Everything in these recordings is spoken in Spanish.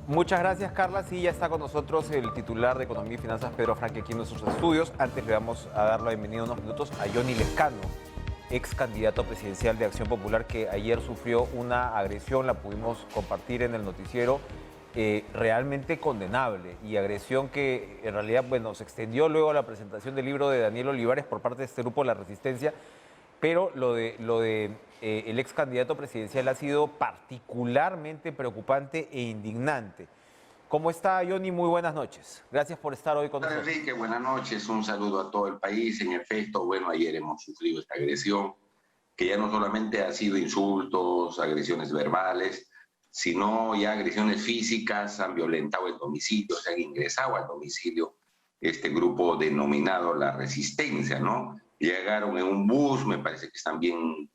Muchas gracias, Carla. Sí, ya está con nosotros el titular de Economía y Finanzas, Pedro Franque, aquí en nuestros estudios. Antes le vamos a dar la bienvenida unos minutos a Johnny Lescano, ex candidato presidencial de Acción Popular, que ayer sufrió una agresión, la pudimos compartir en el noticiero, realmente condenable, y agresión que en realidad, bueno, se extendió luego a la presentación del libro de Daniel Olivares por parte de este grupo La Resistencia, pero lo de el ex candidato presidencial ha sido particularmente preocupante e indignante. ¿Cómo está, Johnny? Muy buenas noches. Gracias por estar hoy con Hola nosotros. Enrique, buenas noches, un saludo a todo el país. En efecto, bueno, ayer hemos sufrido esta agresión, que ya no solamente ha sido insultos, agresiones verbales, sino ya agresiones físicas, han violentado el domicilio, se han ingresado al domicilio este grupo denominado La Resistencia, ¿no? Llegaron en un bus, me parece que están bien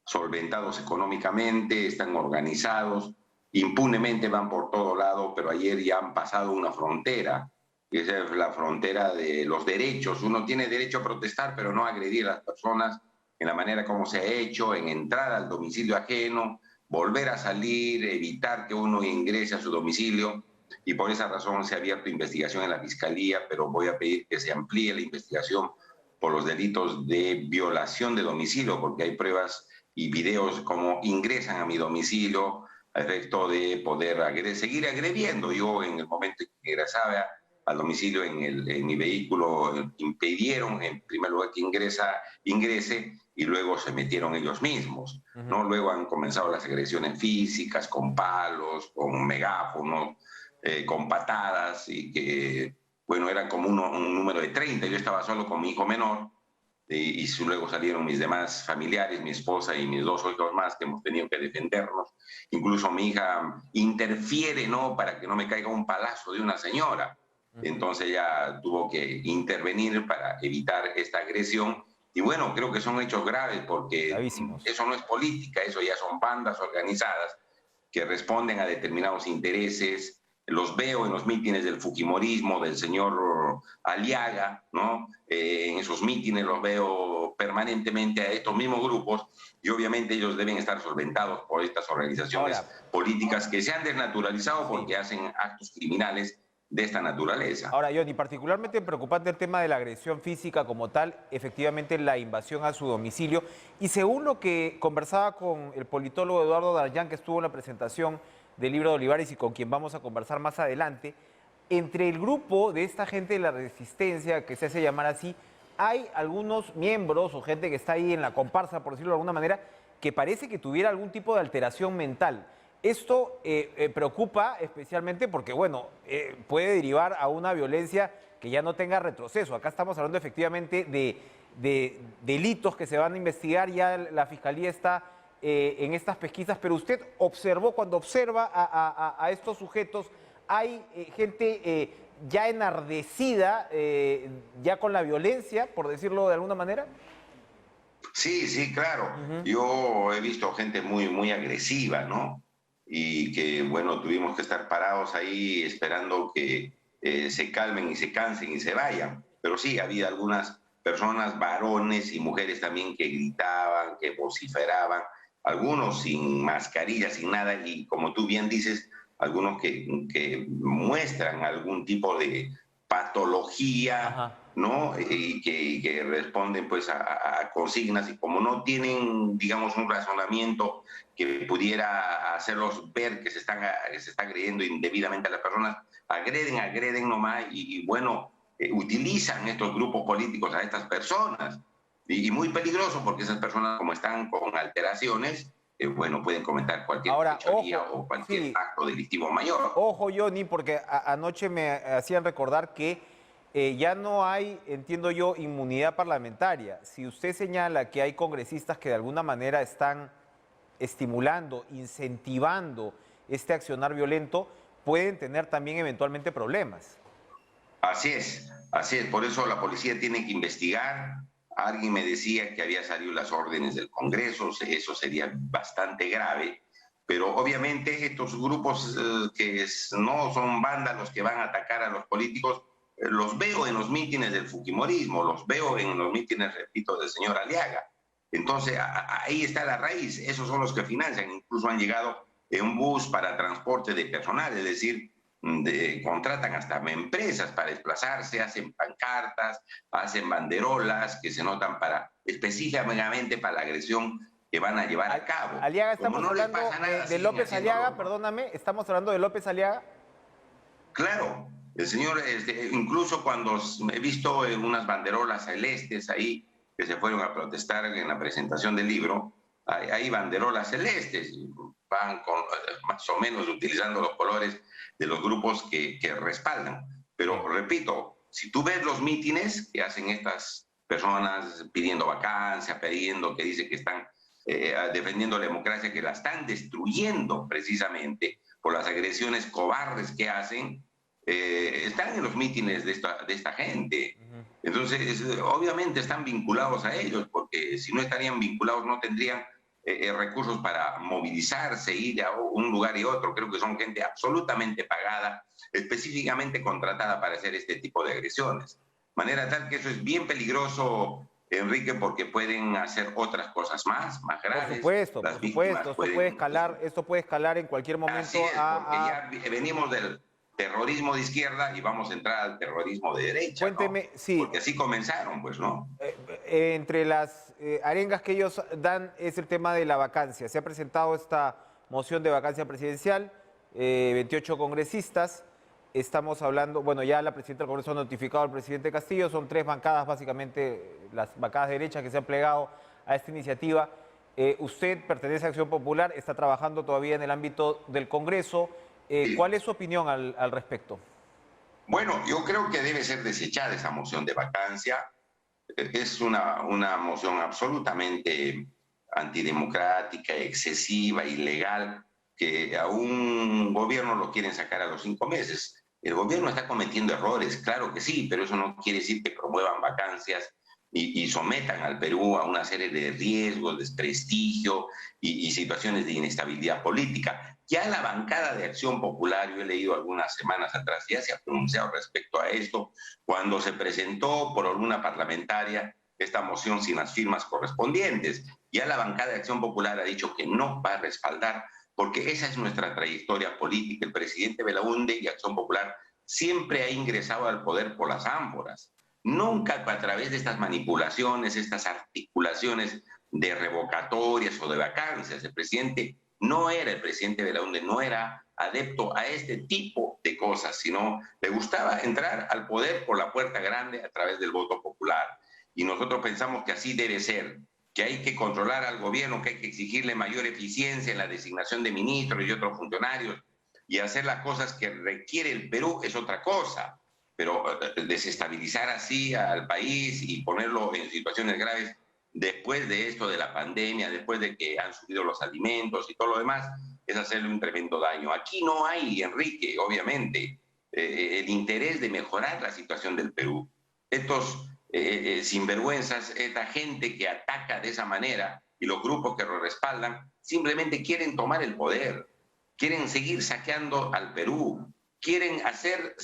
solventados económicamente, están organizados, impunemente van por todo lado, pero ayer ya han pasado una frontera, que esa es la frontera de los derechos. Uno tiene derecho a protestar, pero no a agredir a las personas en la manera como se ha hecho, en entrar al domicilio ajeno, volver a salir, evitar que uno ingrese a su domicilio. Y por esa razón se ha abierto investigación en la Fiscalía, pero voy a pedir que se amplíe la investigación por los delitos de violación de domicilio, porque hay pruebas y videos como ingresan a mi domicilio a efecto de poder seguir agrediendo. Yo en el momento en que ingresaba al domicilio en mi vehículo impidieron en primer lugar que ingrese y luego se metieron ellos mismos, ¿no? Luego han comenzado las agresiones físicas con palos, con megáfonos, con patadas y que, bueno, eran como un número de 30. Yo estaba solo con mi hijo menor y luego salieron mis demás familiares, mi esposa y mis dos hijos más que hemos tenido que defendernos. Incluso mi hija interfiere, ¿no? Para que no me caiga un palazo de una señora. Entonces ya tuvo que intervenir para evitar esta agresión. Y bueno, creo que son hechos graves porque Gravísimos. eso no es política, eso ya son bandas organizadas que responden a determinados intereses. Los veo en los mítines del fujimorismo, del señor Aliaga, ¿no? En esos mítines los veo permanentemente a estos mismos grupos y obviamente ellos deben estar solventados por estas organizaciones Ahora, políticas que se han desnaturalizado sí. porque hacen actos criminales de esta naturaleza. Ahora, Johnny, particularmente preocupante el tema de la agresión física como tal, efectivamente la invasión a su domicilio. Y según lo que conversaba con el politólogo Eduardo Darllán, que estuvo en la presentación del libro de Olivares y con quien vamos a conversar más adelante, entre el grupo de esta gente de la resistencia, que se hace llamar así, hay algunos miembros o gente que está ahí en la comparsa, por decirlo de alguna manera, que parece que tuviera algún tipo de alteración mental. Esto preocupa especialmente porque, bueno, puede derivar a una violencia que ya no tenga retroceso. Acá estamos hablando efectivamente de delitos que se van a investigar, ya la Fiscalía está en estas pesquisas, pero usted observó, cuando observa a estos sujetos, hay gente ya enardecida, ya con la violencia, por decirlo de alguna manera. Sí, sí, claro. Yo he visto gente muy, muy agresiva, ¿no? Y que, bueno, tuvimos que estar parados ahí esperando que se calmen y se cansen y se vayan. Pero sí, había algunas personas, varones y mujeres también, que gritaban, que vociferaban, algunos sin mascarilla, sin nada, y como tú bien dices, algunos que muestran algún tipo de patología, Ajá. ¿no? Y que responden pues a consignas, y como no tienen, digamos, un razonamiento que pudiera hacerlos ver que se está agrediendo indebidamente a las personas, agreden nomás y bueno, utilizan estos grupos políticos a estas personas. Y muy peligroso porque esas personas, como están con alteraciones, bueno, pueden cometer cualquier Ahora, fechoría ojo, o cualquier sí, acto delictivo mayor. ojo, Johnny, porque anoche me hacían recordar que ya no hay, entiendo yo, inmunidad parlamentaria. Si usted señala que hay congresistas que de alguna manera están estimulando, incentivando este accionar violento, pueden tener también eventualmente problemas. Así es, por eso la policía tiene que investigar. Alguien me decía que había salido las órdenes del Congreso, eso sería bastante grave, pero obviamente estos grupos no son vándalos que van a atacar a los políticos, los veo en los mítines del fujimorismo, los veo en los mítines, repito, del señor Aliaga. Entonces, ahí está la raíz, esos son los que financian, incluso han llegado en un bus para transporte de personal, es decir, contratan hasta empresas para desplazarse, hacen pancartas, hacen banderolas que se notan específicamente para la agresión que van a llevar a cabo. Aliaga, Como estamos no les hablando pasa nada, de siguen López haciéndolo, Aliaga, ¿no? perdóname, estamos hablando de López Aliaga. Claro, el señor, incluso cuando he visto unas banderolas celestes ahí que se fueron a protestar en la presentación del libro, hay banderolas celestes, van más o menos utilizando los colores de los grupos que respaldan. Pero repito, si tú ves los mítines que hacen estas personas pidiendo vacancia, pidiendo que dicen que están defendiendo la democracia, que la están destruyendo precisamente por las agresiones cobardes que hacen, están en los mítines de esta gente. Entonces, obviamente están vinculados a ellos, porque si no estarían vinculados no tendrían recursos para movilizarse, ir a un lugar y otro. Creo que son gente absolutamente pagada, específicamente contratada para hacer este tipo de agresiones. Manera tal que eso es bien peligroso, Enrique, porque pueden hacer otras cosas más graves. Por supuesto, esto puede escalar en cualquier momento. Así es, porque ya venimos del terrorismo de izquierda y vamos a entrar al terrorismo de derecha. Cuénteme, ¿no? sí. Porque así comenzaron, pues, ¿no? Entre las arengas que ellos dan es el tema de la vacancia. Se ha presentado esta moción de vacancia presidencial, 28 congresistas. Estamos hablando, bueno, ya la presidenta del Congreso ha notificado al presidente Castillo, son 3 bancadas, básicamente las bancadas derechas que se han plegado a esta iniciativa. Usted pertenece a Acción Popular, está trabajando todavía en el ámbito del Congreso. ¿Cuál es su opinión al respecto? Bueno, yo creo que debe ser desechada esa moción de vacancia. Es una moción absolutamente antidemocrática, excesiva, ilegal, que a un gobierno lo quieren sacar a los 5 meses. El gobierno está cometiendo errores, claro que sí, pero eso no quiere decir que promuevan vacancias y sometan al Perú a una serie de riesgos, desprestigio y situaciones de inestabilidad política. Ya la bancada de Acción Popular, yo he leído algunas semanas atrás, ya se ha pronunciado respecto a esto, cuando se presentó por alguna parlamentaria esta moción sin las firmas correspondientes. Ya la bancada de Acción Popular ha dicho que no va a respaldar, porque esa es nuestra trayectoria política. El presidente Belaúnde y Acción Popular siempre ha ingresado al poder por las ánforas. Nunca a través de estas manipulaciones, estas articulaciones de revocatorias o de vacancias. El presidente Belaúnde no era adepto a este tipo de cosas, sino le gustaba entrar al poder por la puerta grande a través del voto popular. Y nosotros pensamos que así debe ser, que hay que controlar al gobierno, que hay que exigirle mayor eficiencia en la designación de ministros y otros funcionarios, y hacer las cosas que requiere el Perú es otra cosa. Pero desestabilizar así al país y ponerlo en situaciones graves después de esto de la pandemia, después de que han subido los alimentos y todo lo demás, es hacerle un tremendo daño. Aquí no hay, Enrique, obviamente, el interés de mejorar la situación del Perú. Estos sinvergüenzas, esta gente que ataca de esa manera y los grupos que lo respaldan, simplemente quieren tomar el poder, quieren seguir saqueando al Perú, quieren hacer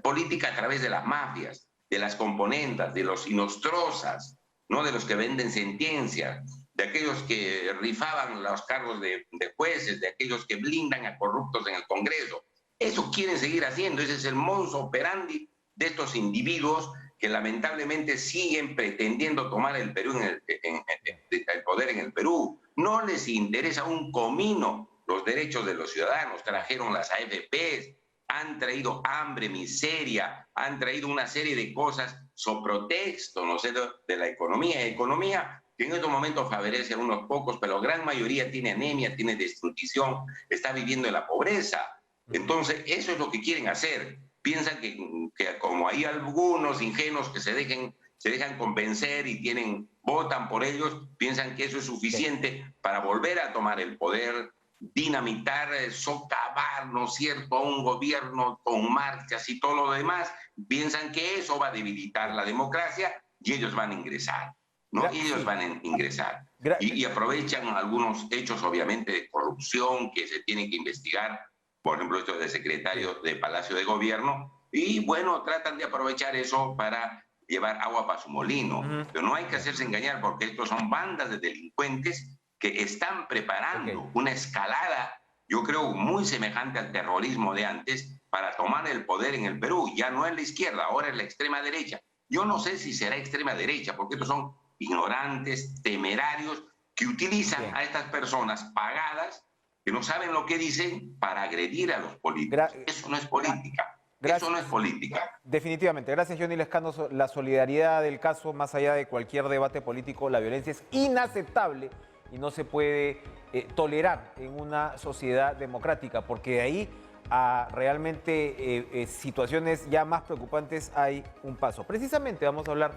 política a través de las mafias, de las componendas, de los inostrosas, no de los que venden sentencias, de aquellos que rifaban los cargos de jueces, de aquellos que blindan a corruptos en el Congreso. Eso quieren seguir haciendo, ese es el modus operandi de estos individuos que lamentablemente siguen pretendiendo tomar el Perú el poder en el Perú. No les interesa un comino los derechos de los ciudadanos. Trajeron las AFPs, han traído hambre, miseria, han traído una serie de cosas sobre texto, no sé, de la economía que en estos momentos favorece a unos pocos, pero la gran mayoría tiene anemia, tiene desnutrición, está viviendo en la pobreza. Entonces, eso es lo que quieren hacer. Piensan que como hay algunos ingenuos que se dejan convencer y votan por ellos, piensan que eso es suficiente para volver a tomar el poder, dinamitar, socavar, ¿no es cierto?, a un gobierno con marchas y todo lo demás. Piensan que eso va a debilitar la democracia y ellos van a ingresar, ¿no? Ellos van a ingresar. Y aprovechan algunos hechos, obviamente, de corrupción que se tienen que investigar, por ejemplo, esto de secretario de Palacio de Gobierno, y bueno, tratan de aprovechar eso para llevar agua para su molino. Pero no hay que hacerse engañar, porque estos son bandas de delincuentes que están preparando una escalada yo creo muy semejante al terrorismo de antes, para tomar el poder en el Perú. Ya no es la izquierda, ahora es la extrema derecha. Yo no sé si será extrema derecha, porque estos son ignorantes, temerarios, que utilizan a estas personas pagadas, que no saben lo que dicen, para agredir a los políticos. Eso no es política. Eso no es política. Definitivamente. Gracias, Johnny Lescano. La solidaridad del caso, más allá de cualquier debate político, la violencia es inaceptable y no se puede tolerar en una sociedad democrática, porque de ahí a realmente situaciones ya más preocupantes hay un paso. Precisamente vamos a hablar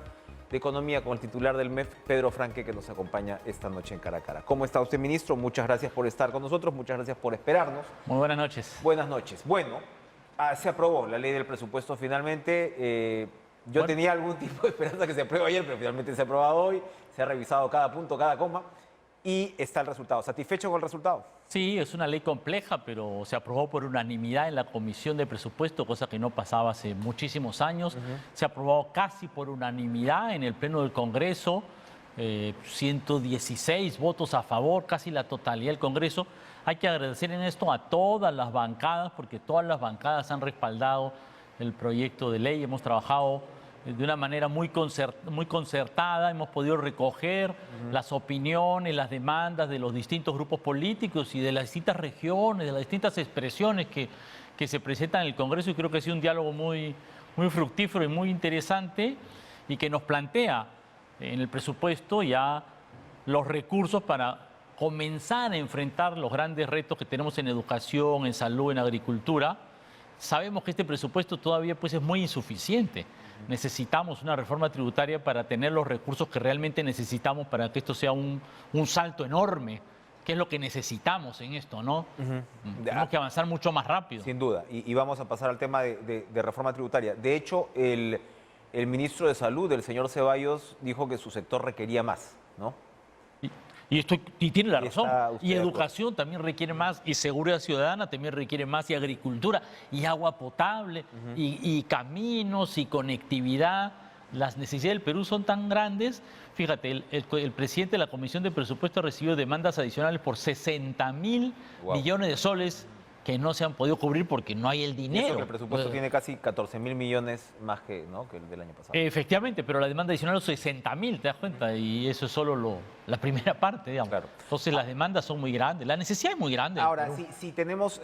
de economía con el titular del MEF, Pedro Franque, que nos acompaña esta noche en Cara a Cara. ¿Cómo está usted, ministro? Muchas gracias por estar con nosotros, muchas gracias por esperarnos. Muy buenas noches. Buenas noches. Bueno, se aprobó la ley del presupuesto finalmente. Yo tenía algún tipo de esperanza que se apruebe ayer, pero finalmente se ha aprobado hoy. Se ha revisado cada punto, cada coma y está el resultado. ¿Satisfecho con el resultado? Sí, es una ley compleja, pero se aprobó por unanimidad en la Comisión de Presupuesto, cosa que no pasaba hace muchísimos años. Se aprobó casi por unanimidad en el Pleno del Congreso, 116 votos a favor, casi la totalidad del Congreso. Hay que agradecer en esto a todas las bancadas, porque todas las bancadas han respaldado el proyecto de ley. Hemos trabajado de una manera muy concertada, hemos podido recoger las opiniones, las demandas de los distintos grupos políticos y de las distintas regiones, de las distintas expresiones que se presentan en el Congreso, y creo que ha sido un diálogo muy fructífero y muy interesante, y que nos plantea en el presupuesto ya los recursos para comenzar a enfrentar los grandes retos que tenemos en educación, en salud, en agricultura. Sabemos que este presupuesto todavía pues, es muy insuficiente. Necesitamos una reforma tributaria para tener los recursos que realmente necesitamos para que esto sea un salto enorme, que es lo que necesitamos en esto, ¿no? Tenemos que avanzar mucho más rápido. Sin duda, y vamos a pasar al tema de reforma tributaria. De hecho, el ministro de Salud, el señor Ceballos, dijo que su sector requería más, ¿no? Y tiene la razón. Y educación también requiere más, y seguridad ciudadana también requiere más, y agricultura, y agua potable, y caminos, y conectividad. Las necesidades del Perú son tan grandes. Fíjate, el presidente de la Comisión de Presupuesto recibió demandas adicionales por 60.000 millones de soles que no se han podido cubrir porque no hay el dinero. Eso que el presupuesto tiene casi 14.000 millones más que, ¿no?, que el del año pasado. Efectivamente, pero la demanda adicional es 60.000, ¿te das cuenta? Y eso es solo la primera parte, digamos. Claro. Entonces las demandas son muy grandes, la necesidad es muy grande. Ahora, si tenemos,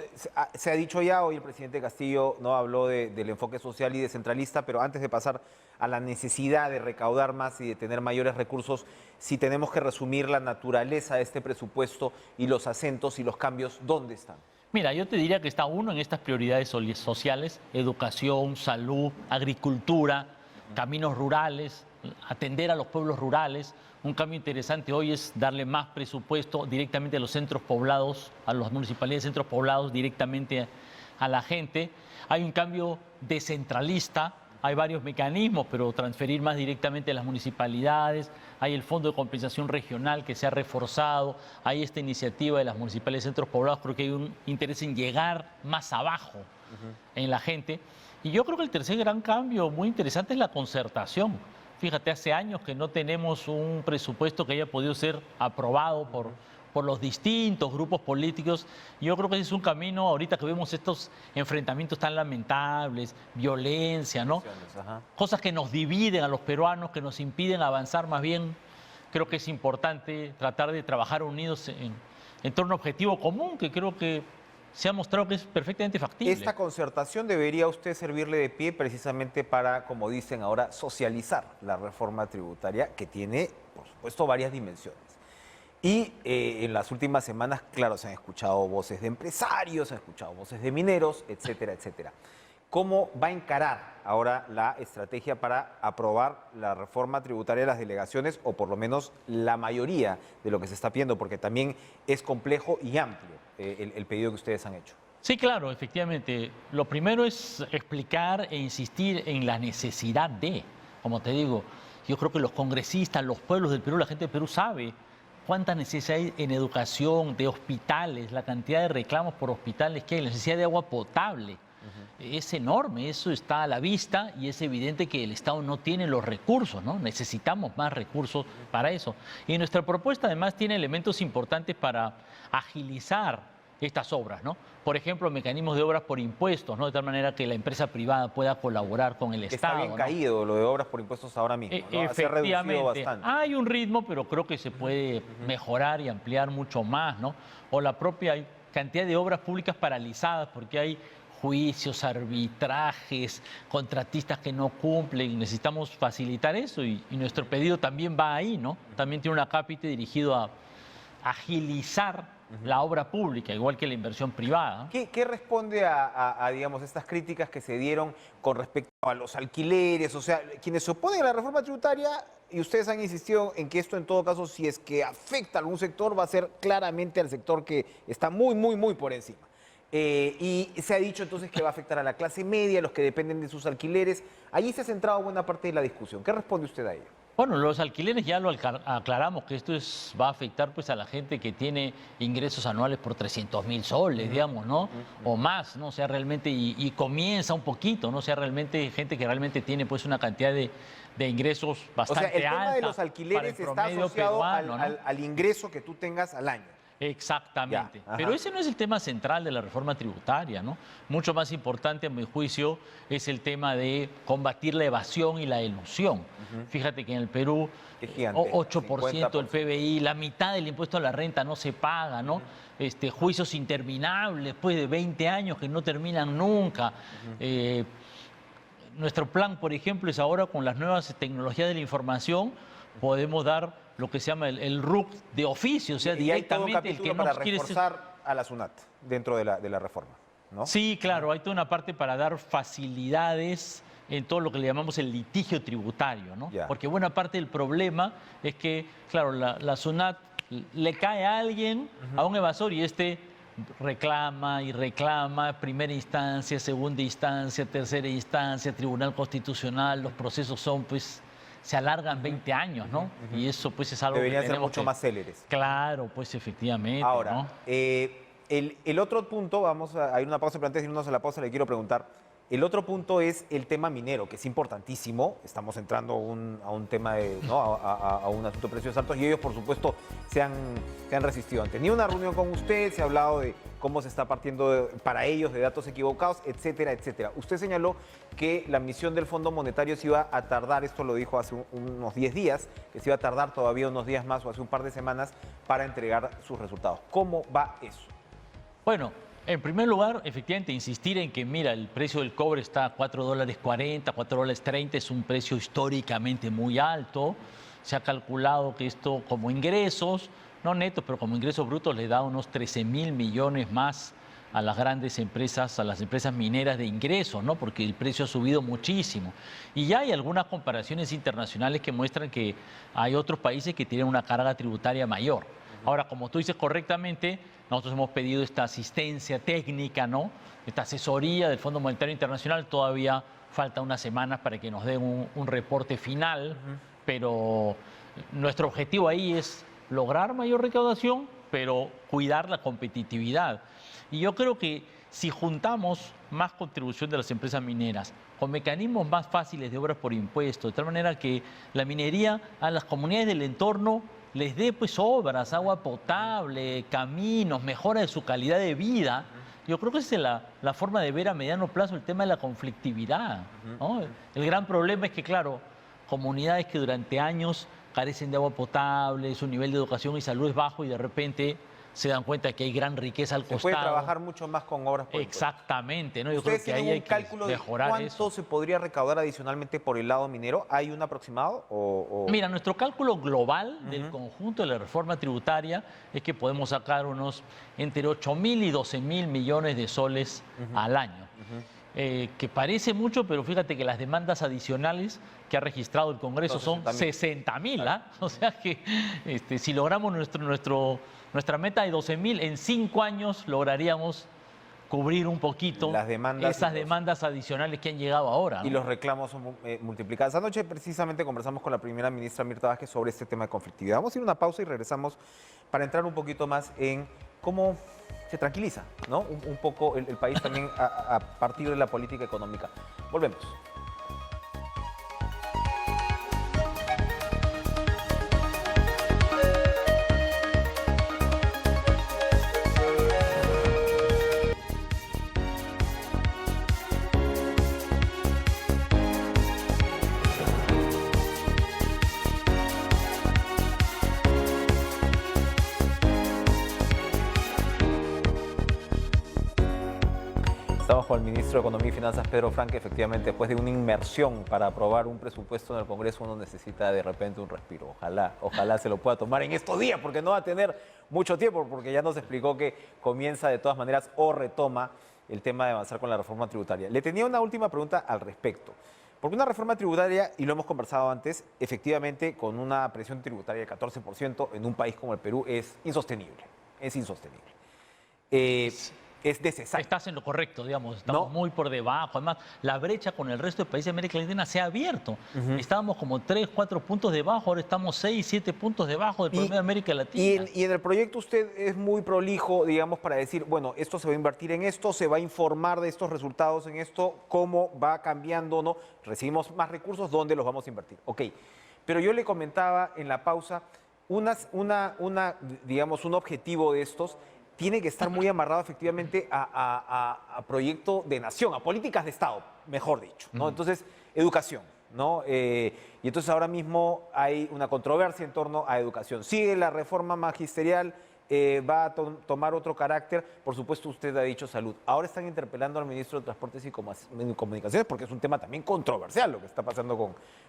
se ha dicho ya, hoy el presidente Castillo no habló del enfoque social y descentralista, pero antes de pasar a la necesidad de recaudar más y de tener mayores recursos, si tenemos que resumir la naturaleza de este presupuesto y los acentos y los cambios, ¿dónde están? Mira, yo te diría que está uno en estas prioridades sociales: educación, salud, agricultura, caminos rurales, atender a los pueblos rurales. Un cambio interesante hoy es darle más presupuesto directamente a los centros poblados, a las municipalidades de centros poblados, directamente a la gente. Hay un cambio descentralista. Hay varios mecanismos, pero transferir más directamente a las municipalidades. Hay el Fondo de Compensación Regional que se ha reforzado. Hay esta iniciativa de las municipalidades de centros poblados. Creo que hay un interés en llegar más abajo en la gente. Y yo creo que el tercer gran cambio muy interesante es la concertación. Fíjate, hace años que no tenemos un presupuesto que haya podido ser aprobado por los distintos grupos políticos. Yo creo que ese es un camino, ahorita que vemos estos enfrentamientos tan lamentables, violencia, ¿no? Cosas que nos dividen a los peruanos, que nos impiden avanzar. Más bien, creo que es importante tratar de trabajar unidos en torno a un objetivo común, que creo que se ha mostrado que es perfectamente factible. Esta concertación debería usted servirle de pie precisamente para, como dicen ahora, socializar la reforma tributaria, que tiene, por supuesto, varias dimensiones. Y en las últimas semanas, claro, se han escuchado voces de empresarios, se han escuchado voces de mineros, etcétera, etcétera. ¿Cómo va a encarar ahora la estrategia para aprobar la reforma tributaria de las delegaciones, o por lo menos la mayoría de lo que se está pidiendo? Porque también es complejo y amplio el pedido que ustedes han hecho. Sí, claro, efectivamente. Lo primero es explicar e insistir en la necesidad de, como te digo, yo creo que los congresistas, los pueblos del Perú, la gente del Perú sabe cuánta necesidad hay en educación, de hospitales, la cantidad de reclamos por hospitales que hay, la necesidad de agua potable. Es enorme, eso está a la vista, y es evidente que el Estado no tiene los recursos, ¿no? Necesitamos más recursos para eso. Y nuestra propuesta además tiene elementos importantes para agilizar estas obras, ¿no? Por ejemplo, mecanismos de obras por impuestos, ¿no? De tal manera que la empresa privada pueda colaborar con el Está Estado. bien ¿no? caído lo de obras por impuestos ahora mismo, ¿no? Se ha reducido Efectivamente, bastante. hay un ritmo, pero creo que se puede mejorar y ampliar mucho más, ¿no? O la propia cantidad de obras públicas paralizadas, porque hay juicios, arbitrajes, contratistas que no cumplen. Necesitamos facilitar eso y nuestro pedido también va ahí, ¿no? También tiene un acápite dirigido a agilizar la obra pública, igual que la inversión privada. ¿Qué responde a, digamos, estas críticas que se dieron con respecto a los alquileres? O sea, quienes se oponen a la reforma tributaria, y ustedes han insistido en que esto en todo caso, si es que afecta a algún sector, va a ser claramente al sector que está muy, muy, muy por encima. Y se ha dicho entonces que va a afectar a la clase media, los que dependen de sus alquileres. Allí se ha centrado buena parte de la discusión. ¿Qué responde usted a ello? Bueno, los alquileres ya lo aclaramos, que esto va a afectar pues a la gente que tiene ingresos anuales por 300.000 soles, digamos, ¿no? O más, ¿no? O sea, realmente, y comienza un poquito, ¿no? O sea, realmente, gente que realmente tiene pues una cantidad de ingresos bastante alta. O sea, el tema de los alquileres está asociado peruano, ¿no? al ingreso que tú tengas al año. Exactamente. Ya, pero ese no es el tema central de la reforma tributaria, ¿no? Mucho más importante, a mi juicio, es el tema de combatir la evasión y la elusión. Fíjate que en el Perú, Es gigante, 8% del PBI, la mitad del impuesto a la renta no se paga, ¿no? Juicios interminables, después de 20 años que no terminan nunca. Nuestro plan, por ejemplo, es ahora con las nuevas tecnologías de la información, podemos dar lo que se llama el RUC de oficio, o sea, Y hay todo un directamente el capítulo que no para quiere reforzar a la SUNAT dentro de la reforma, ¿no? Sí, claro, hay toda una parte para dar facilidades en todo lo que le llamamos el litigio tributario, ¿no? Ya. Porque buena parte del problema es que, claro, la SUNAT le cae a alguien, a un evasor, y reclama y reclama, primera instancia, segunda instancia, tercera instancia, Tribunal Constitucional, los procesos son, pues, se alargan 20 años, ¿no? Y eso, pues, es algo Deberían que ser tenemos mucho más céleres. Claro, pues, efectivamente, Ahora, ¿no? el otro punto, vamos a ir una pausa, pero antes de irnos a la pausa le quiero preguntar, el otro punto es el tema minero, que es importantísimo. Estamos entrando a un tema, ¿no? a un asunto de precios altos, y ellos, por supuesto, se han resistido. Han tenido una reunión con usted, se ha hablado de cómo se está partiendo para ellos de datos equivocados, etcétera, etcétera. Usted señaló que la misión del Fondo Monetario se iba a tardar, esto lo dijo hace unos 10 días, que se iba a tardar todavía unos días más o hace un par de semanas para entregar sus resultados. ¿Cómo va eso? Bueno, en primer lugar, efectivamente, insistir en que, mira, el precio del cobre está a $4.40, $4.30, es un precio históricamente muy alto. Se ha calculado que esto como ingresos, no netos, pero como ingresos brutos, le da unos 13.000 millones más a las grandes empresas, a las empresas mineras de ingresos, ¿no? Porque el precio ha subido muchísimo. Y ya hay algunas comparaciones internacionales que muestran que hay otros países que tienen una carga tributaria mayor. Ahora, como tú dices correctamente, nosotros hemos pedido esta asistencia técnica, ¿no? Esta asesoría del Fondo Monetario Internacional. Todavía falta unas semanas para que nos den un reporte final, pero nuestro objetivo ahí es lograr mayor recaudación, pero cuidar la competitividad. Y yo creo que si juntamos más contribución de las empresas mineras con mecanismos más fáciles de obras por impuesto, de tal manera que la minería a las comunidades del entorno les dé pues obras, agua potable, caminos, mejora de su calidad de vida. Yo creo que esa es la forma de ver a mediano plazo el tema de la conflictividad, ¿no? El gran problema es que, claro, comunidades que durante años carecen de agua potable, su nivel de educación y salud es bajo y de repente se dan cuenta que hay gran riqueza al costado. Se puede trabajar mucho más con obras por impuestos. Exactamente, ¿no? Yo creo ¿Ustedes que ahí tienen hay un que cálculo de mejorar cuánto eso. se podría recaudar adicionalmente por el lado minero? ¿Hay un aproximado? Mira, nuestro cálculo global del conjunto de la reforma tributaria es que podemos sacar unos entre 8.000 y 12.000 millones de soles al año. Que parece mucho, pero fíjate que las demandas adicionales que ha registrado el Congreso son 60.000. ¿Ah? O sea que si logramos nuestra meta de 12.000, en 5 años lograríamos cubrir un poquito esas demandas adicionales que han llegado ahora, ¿no? Y los reclamos son multiplicados. Anoche precisamente conversamos con la primera ministra Mirta Vázquez sobre este tema de conflictividad. Vamos a ir a una pausa y regresamos para entrar un poquito más en cómo se tranquiliza, ¿no? Un poco el país también a partir de la política económica. Volvemos. Estamos con el ministro de Economía y Finanzas, Pedro Franque. Efectivamente, después de una inmersión para aprobar un presupuesto en el Congreso, uno necesita de repente un respiro. Ojalá se lo pueda tomar en estos días, porque no va a tener mucho tiempo, porque ya nos explicó que comienza de todas maneras o retoma el tema de avanzar con la reforma tributaria. Le tenía una última pregunta al respecto. Porque una reforma tributaria, y lo hemos conversado antes, efectivamente con una presión tributaria de 14% en un país como el Perú es insostenible. Es insostenible. Es necesario. Estás en lo correcto, digamos, estamos muy por debajo. Además, la brecha con el resto de países de América Latina se ha abierto. Estábamos como 3, 4 puntos debajo, ahora estamos 6, 7 puntos debajo del promedio de América Latina. Y en el proyecto usted es muy prolijo, digamos, para decir, bueno, esto se va a invertir en esto, se va a informar de estos resultados en esto, cómo va cambiando o no. Recibimos más recursos, ¿dónde los vamos a invertir? Ok, pero yo le comentaba en la pausa, digamos, un objetivo de estos tiene que estar muy amarrado efectivamente a proyecto de nación, a políticas de Estado, mejor dicho, ¿no? Entonces, educación, ¿no? Y entonces ahora mismo hay una controversia en torno a educación. Sigue la reforma magisterial, va a tomar otro carácter. Por supuesto, usted ha dicho salud. Ahora están interpelando al ministro de Transportes y Comunicaciones porque es un tema también controversial lo que está pasando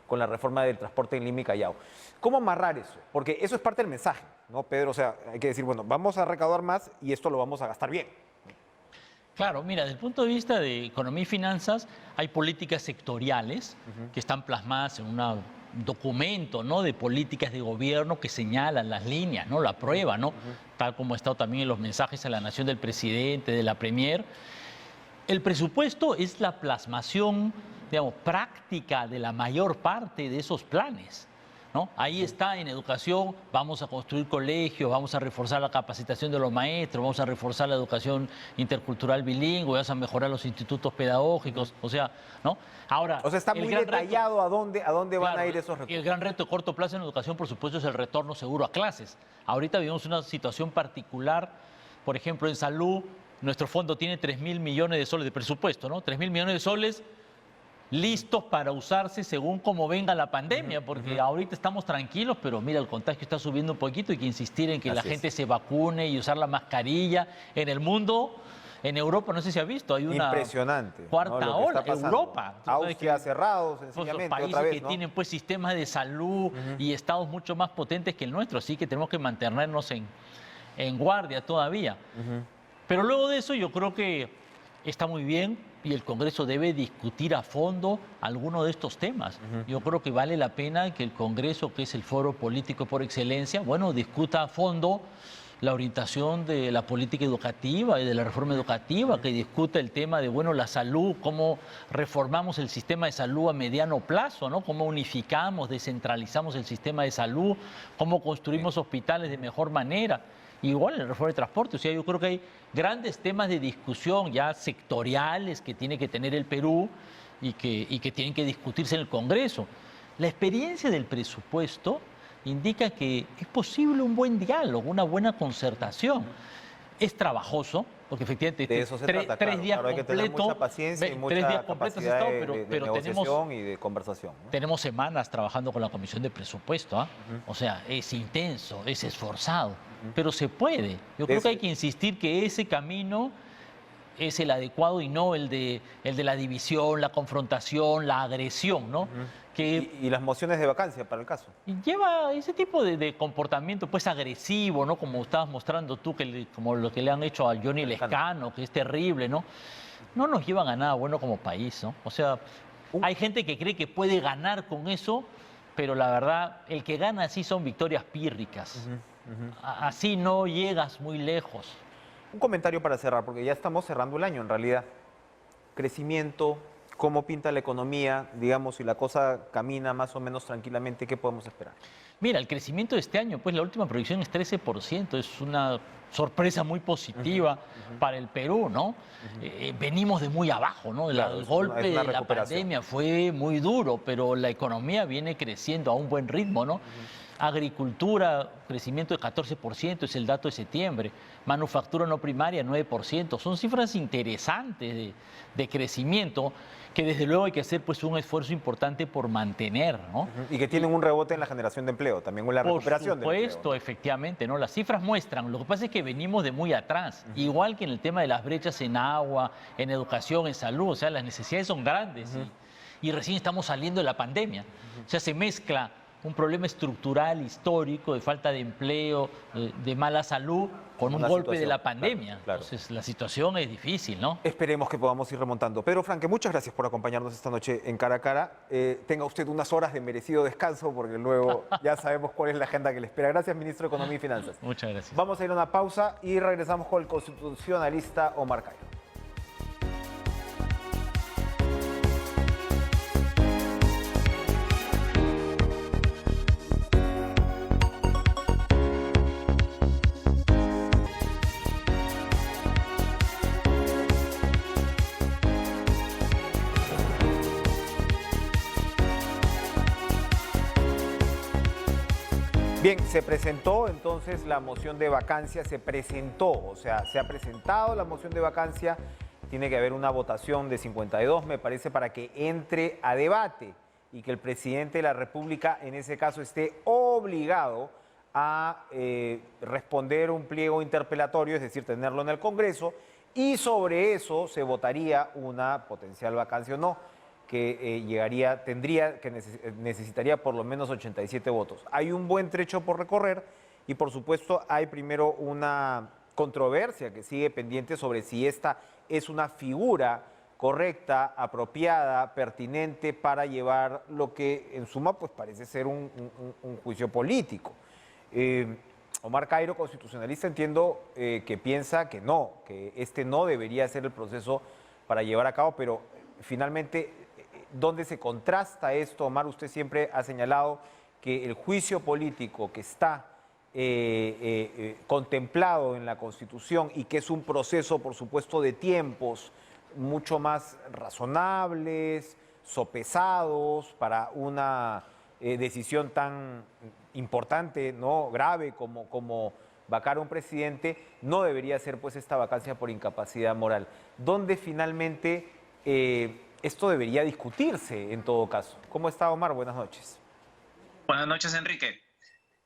con la reforma del transporte en Lima y Callao. ¿Cómo amarrar eso? Porque eso es parte del mensaje, ¿no, Pedro? O sea, hay que decir, bueno, vamos a recaudar más y esto lo vamos a gastar bien. Claro, mira, desde el punto de vista de economía y finanzas, hay políticas sectoriales que están plasmadas en un documento, ¿no?, de políticas de gobierno que señalan las líneas, ¿no?, la prueba, ¿no?, tal como ha estado también en los mensajes a la nación del presidente, de la premier. El presupuesto es la plasmación, digamos, práctica de la mayor parte de esos planes, ¿no? Ahí está, en educación, vamos a construir colegios, vamos a reforzar la capacitación de los maestros, vamos a reforzar la educación intercultural bilingüe, vamos a mejorar los institutos pedagógicos, o sea, ¿no? Ahora, o sea, está muy detallado a dónde van a ir esos recursos. El gran reto de corto plazo en educación, por supuesto, es el retorno seguro a clases. Ahorita vivimos una situación particular, por ejemplo, en salud, nuestro fondo tiene 3.000 millones de soles de presupuesto, ¿no? 3.000 millones de soles listos para usarse según cómo venga la pandemia, porque ahorita estamos tranquilos, pero mira, el contagio está subiendo un poquito, hay que insistir en que la gente se vacune y usar la mascarilla. En el mundo, en Europa, no sé si ha visto, hay una impresionante, cuarta ¿no?, ola. Europa. Austria cerrado, sencillamente, países otra vez, que ¿no?, tienen pues sistemas de salud y estados mucho más potentes que el nuestro, así que tenemos que mantenernos en guardia todavía. Pero luego de eso yo creo que está muy bien y el Congreso debe discutir a fondo algunos de estos temas. Yo creo que vale la pena que el Congreso, que es el foro político por excelencia, bueno, discuta a fondo la orientación de la política educativa y de la reforma educativa, que discuta el tema de, bueno, la salud, cómo reformamos el sistema de salud a mediano plazo, ¿no? Cómo unificamos, descentralizamos el sistema de salud, cómo construimos hospitales de mejor manera. Igual en la reforma de transporte, o sea, yo creo que hay grandes temas de discusión ya sectoriales que tiene que tener el Perú y que tienen que discutirse en el Congreso. La experiencia del presupuesto indica que es posible un buen diálogo, una buena concertación. Es trabajoso, porque efectivamente de eso se trata, tres días claro, hay que tener mucha paciencia y mucha capacidad de negociación y de conversación, ¿no? Tenemos semanas trabajando con la Comisión de Presupuesto, ¿ah? O sea, es intenso, es esforzado, pero se puede. Yo creo que hay que insistir que ese camino es el adecuado y no el de la división, la confrontación, la agresión, ¿no? Y las mociones de vacancia, para el caso. Y lleva ese tipo de comportamiento pues agresivo, ¿no? Como estabas mostrando tú, como lo que le han hecho a Johnny Lescano, que es terrible, ¿no? No nos llevan a nada bueno como país, ¿no? O sea, hay gente que cree que puede ganar con eso, pero la verdad, el que gana así son victorias pírricas. Así no llegas muy lejos. Un comentario para cerrar, porque ya estamos cerrando el año en realidad. Crecimiento, cómo pinta la economía, digamos, si la cosa camina más o menos tranquilamente, ¿qué podemos esperar? Mira, el crecimiento de este año, pues la última proyección es 13%, es una sorpresa muy positiva para el Perú, ¿no? Venimos de muy abajo, ¿no? Claro, el golpe de la recuperación. pandemia fue muy duro, pero la economía viene creciendo a un buen ritmo, ¿no? Agricultura, crecimiento de 14%, es el dato de septiembre. Manufactura no primaria, 9%. Son cifras interesantes de crecimiento que desde luego hay que hacer pues un esfuerzo importante por mantener, ¿no? Y que tienen un rebote en la generación de empleo, también con la recuperación del empleo. Por supuesto, efectivamente, ¿no? Las cifras muestran. Lo que pasa es que venimos de muy atrás, igual que en el tema de las brechas en agua, en educación, en salud. O sea, las necesidades son grandes y recién estamos saliendo de la pandemia. O sea, se mezcla un problema estructural, histórico, de falta de empleo, de mala salud, con un golpe de la pandemia. Claro. Entonces, la situación es difícil, ¿no? Esperemos que podamos ir remontando. Pedro Franque, muchas gracias por acompañarnos esta noche en Cara a Cara. Tenga usted unas horas de merecido descanso, porque luego ya sabemos cuál es la agenda que le espera. Gracias, ministro de Economía y Finanzas. Muchas gracias. Vamos a ir a una pausa y regresamos con el constitucionalista Omar Cairo. Bien, se presentó entonces la moción de vacancia, se ha presentado la moción de vacancia, tiene que haber una votación de 52, me parece, para que entre a debate y que el presidente de la República, en ese caso, esté obligado a responder un pliego interpelatorio, es decir, tenerlo en el Congreso, y sobre eso se votaría una potencial vacancia o no, que necesitaría por lo menos 87 votos. Hay un buen trecho por recorrer y por supuesto hay primero una controversia que sigue pendiente sobre si esta es una figura correcta, apropiada, pertinente para llevar lo que en suma pues parece ser un juicio político. Omar Cairo, constitucionalista, entiendo que piensa que no, que este no debería ser el proceso para llevar a cabo, pero finalmente, ¿dónde se contrasta esto? Omar, usted siempre ha señalado que el juicio político que está contemplado en la Constitución y que es un proceso, por supuesto, de tiempos mucho más razonables, sopesados para una decisión tan importante, ¿no?, grave como vacar a un presidente, no debería ser pues esta vacancia por incapacidad moral. ¿Dónde finalmente esto debería discutirse en todo caso? ¿Cómo está, Omar? Buenas noches. Buenas noches, Enrique.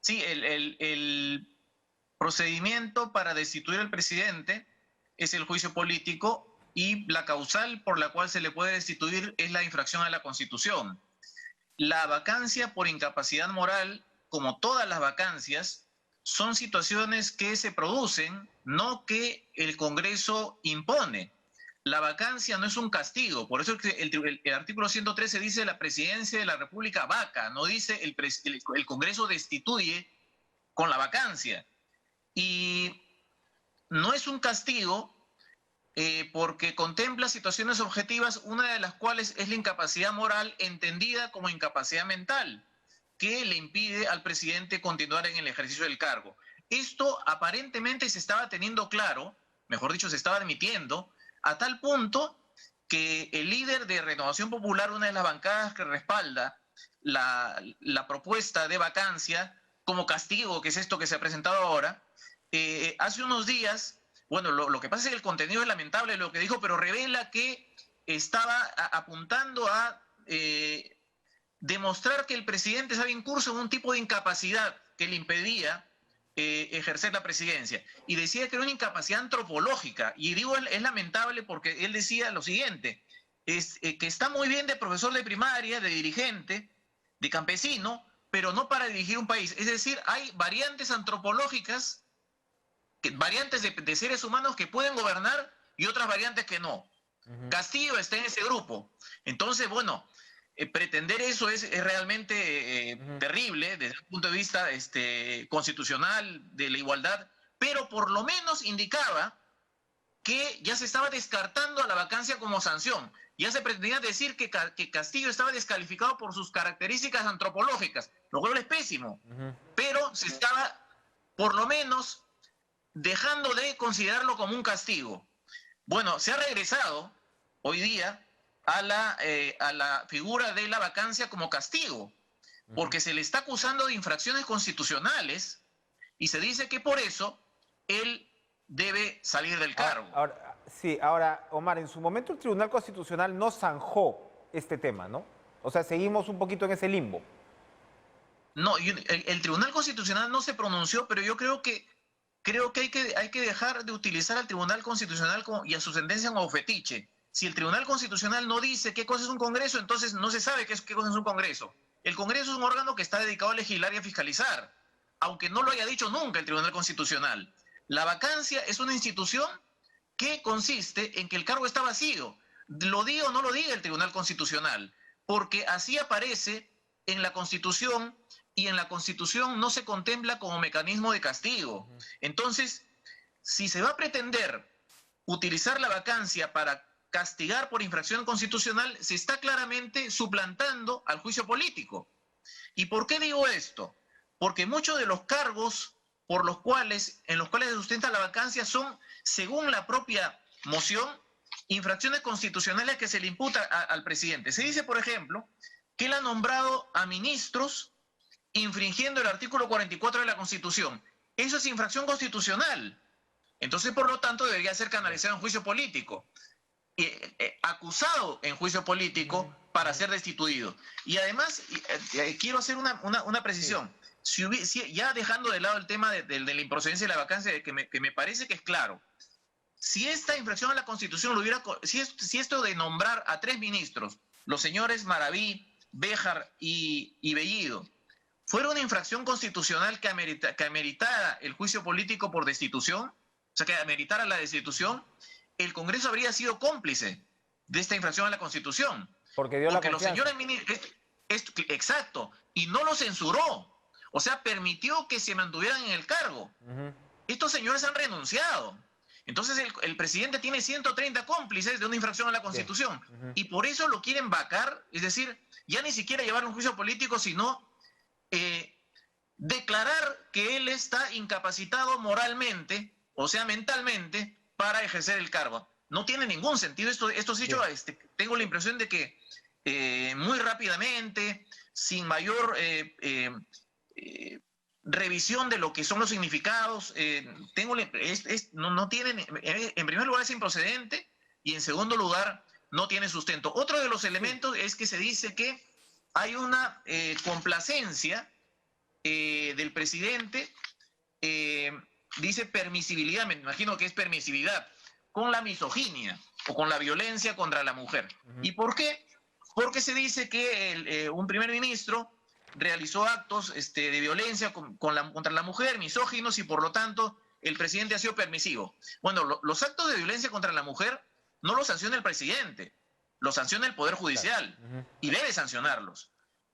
Sí, el procedimiento para destituir al presidente es el juicio político y la causal por la cual se le puede destituir es la infracción a la Constitución. La vacancia por incapacidad moral, como todas las vacancias, son situaciones que se producen, no que el Congreso impone. La vacancia no es un castigo, por eso el artículo 113 dice la presidencia de la República vaca, no dice el Congreso destituye con la vacancia. Y no es un castigo porque contempla situaciones objetivas, una de las cuales es la incapacidad moral entendida como incapacidad mental, que le impide al presidente continuar en el ejercicio del cargo. Esto aparentemente se estaba teniendo claro, mejor dicho, se estaba admitiendo, a tal punto que el líder de Renovación Popular, una de las bancadas que respalda la propuesta de vacancia como castigo, que es esto que se ha presentado ahora, hace unos días, bueno, lo que pasa es que el contenido es lamentable lo que dijo, pero revela que estaba apuntando a demostrar que el presidente estaba en curso en un tipo de incapacidad que le impedía ejercer la presidencia, y decía que era una incapacidad antropológica, y digo es lamentable porque él decía lo siguiente, que está muy bien de profesor de primaria, de dirigente, de campesino, pero no para dirigir un país. Es decir, hay variantes antropológicas, variantes de seres humanos que pueden gobernar y otras variantes que no. Castillo está en ese grupo. Entonces, bueno, pretender eso es realmente terrible desde el punto de vista constitucional, de la igualdad, pero por lo menos indicaba que ya se estaba descartando a la vacancia como sanción. Ya se pretendía decir que Castillo estaba descalificado por sus características antropológicas, lo cual es pésimo, pero se estaba por lo menos dejando de considerarlo como un castigo. Bueno, se ha regresado hoy día a la figura de la vacancia como castigo. porque se le está acusando de infracciones constitucionales y se dice que por eso él debe salir del cargo. Ahora, Omar, en su momento el Tribunal Constitucional no zanjó este tema, ¿no? O sea, seguimos un poquito en ese limbo. No, el Tribunal Constitucional no se pronunció, pero yo creo que hay que dejar de utilizar al Tribunal Constitucional y a su sentencia como fetiche. Si el Tribunal Constitucional no dice qué cosa es un Congreso, entonces no se sabe qué cosa es un Congreso. El Congreso es un órgano que está dedicado a legislar y a fiscalizar, aunque no lo haya dicho nunca el Tribunal Constitucional. La vacancia es una institución que consiste en que el cargo está vacío. Lo diga o no lo diga el Tribunal Constitucional, porque así aparece en la Constitución, y en la Constitución no se contempla como mecanismo de castigo. Entonces, si se va a pretender utilizar la vacancia para castigar por infracción constitucional, se está claramente suplantando al juicio político. ¿Y por qué digo esto? Porque muchos de los cargos en los cuales se sustenta la vacancia son, según la propia moción, infracciones constitucionales que se le imputa al presidente. Se dice, por ejemplo, que él ha nombrado a ministros infringiendo el artículo 44 de la Constitución. Eso es infracción constitucional. Entonces, por lo tanto, debería ser canalizado en juicio político. Acusado en juicio político para ser destituido. Y además, quiero hacer una precisión. Ya dejando de lado el tema de la improcedencia y la vacancia, que me parece que es claro. Si esta infracción a la Constitución si esto de nombrar a 3 ministros, los señores Maraví, Béjar y Bellido, fuera una infracción constitucional que ameritara el juicio político por destitución, o sea, que ameritara la destitución, el Congreso habría sido cómplice de esta infracción a la Constitución. Porque dio la confianza. Los señores ministros, exacto, y no lo censuró. O sea, permitió que se mantuvieran en el cargo. Estos señores han renunciado. Entonces el presidente tiene 130 cómplices de una infracción a la Constitución. Y por eso lo quieren vacar, es decir, ya ni siquiera llevar un juicio político, sino declarar que él está incapacitado moralmente, o sea, mentalmente, para ejercer el cargo. No tiene ningún sentido. Esto se ha hecho, tengo la impresión de que muy rápidamente, sin mayor revisión de lo que son los significados, no tienen, en primer lugar es improcedente, y en segundo lugar no tiene sustento. Otro de los elementos es que se dice que hay una complacencia del presidente, dice permisibilidad, me imagino que es permisividad, con la misoginia o con la violencia contra la mujer. ¿Y por qué? Porque se dice que un primer ministro realizó actos de violencia contra la mujer, misóginos, y por lo tanto el presidente ha sido permisivo. Bueno, los actos de violencia contra la mujer no los sanciona el presidente, los sanciona el Poder Judicial, y debe sancionarlos.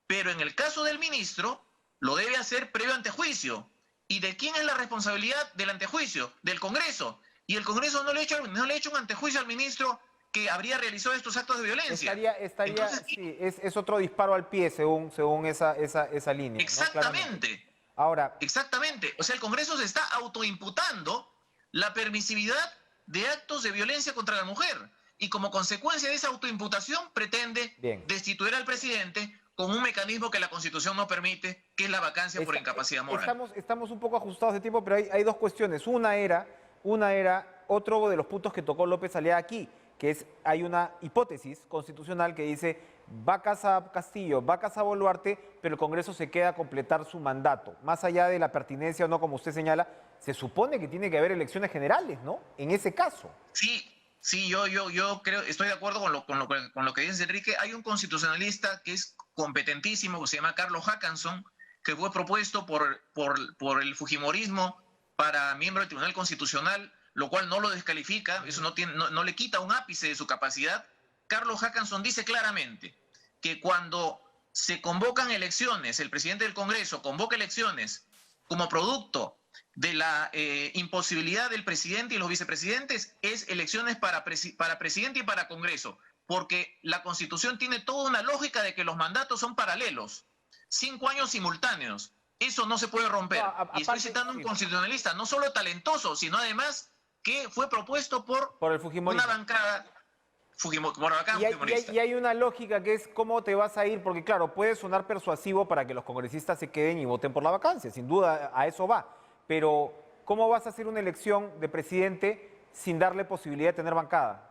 Pero en el caso del ministro, lo debe hacer previo antejuicio. ¿Y de quién es la responsabilidad del antejuicio? Del Congreso. Y el Congreso no le ha hecho un antejuicio al ministro que habría realizado estos actos de violencia. Entonces, sí, es otro disparo al pie según esa línea. Exactamente. ¿No? Ahora, exactamente. O sea, el Congreso se está autoimputando la permisividad de actos de violencia contra la mujer. Y como consecuencia de esa autoimputación pretende destituir al presidente con un mecanismo que la Constitución no permite, que es la vacancia por incapacidad moral. Estamos un poco ajustados de tiempo, pero hay dos cuestiones. Una era otro de los puntos que tocó López Aliaga aquí, que hay una hipótesis constitucional que dice va a casa Castillo, va a casa Boluarte, pero el Congreso se queda a completar su mandato. Más allá de la pertinencia o no, como usted señala, se supone que tiene que haber elecciones generales, ¿no? En ese caso. Sí, yo creo, estoy de acuerdo con lo que dice Enrique. Hay un constitucionalista que es competentísimo, que se llama Carlos Hackanson, que fue propuesto por el fujimorismo para miembro del Tribunal Constitucional, lo cual no lo descalifica, eso no le quita un ápice de su capacidad. Carlos Hackanson dice claramente que cuando se convocan elecciones, el presidente del Congreso convoca elecciones como producto de la imposibilidad del presidente y los vicepresidentes, es elecciones para presidente y para Congreso, porque la Constitución tiene toda una lógica de que los mandatos son paralelos, 5 años simultáneos. Eso no se puede romper. Y estoy citando un constitucionalista no solo talentoso, sino además que fue propuesto por el fujimorismo. una bancada Moravacán, fujimorista. Y hay una lógica que es cómo te vas a ir, porque claro, puede sonar persuasivo para que los congresistas se queden y voten por la vacancia, sin duda a eso va, pero ¿cómo vas a hacer una elección de presidente sin darle posibilidad de tener bancada?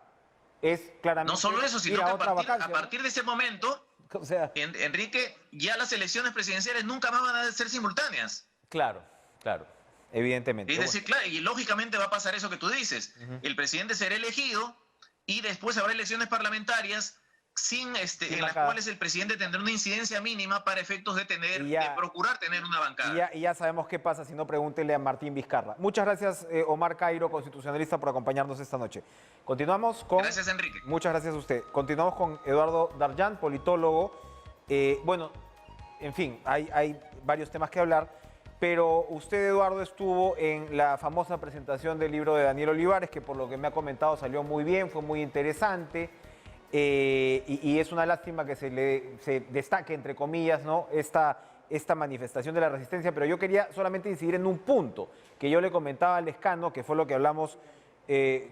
Es claramente No solo eso, sino ir que a otra vacancia, a partir de ese momento, ¿no? O sea, Enrique, ya las elecciones presidenciales nunca más van a ser simultáneas. claro, evidentemente. Es decir, claro, y lógicamente va a pasar eso que tú dices. El presidente será elegido y después habrá elecciones parlamentarias en las bancada. cuales el presidente tendrá una incidencia mínima para efectos de tener, Y ya- de procurar tener una bancada. Y ya sabemos qué pasa, si no pregúntele a Martín Vizcarra. Muchas gracias, Omar Cairo, constitucionalista, por acompañarnos esta noche. Continuamos con... Gracias, Enrique. Muchas gracias a usted. Continuamos con Eduardo Darjan, politólogo. Bueno, en fin, hay varios temas que hablar, pero usted, Eduardo, estuvo en la famosa presentación del libro de Daniel Olivares, que por lo que me ha comentado salió muy bien, fue muy interesante. Y es una lástima que se destaque, entre comillas, ¿no? esta manifestación de la resistencia, pero yo quería solamente incidir en un punto que yo le comentaba al Lescano, que fue lo que hablamos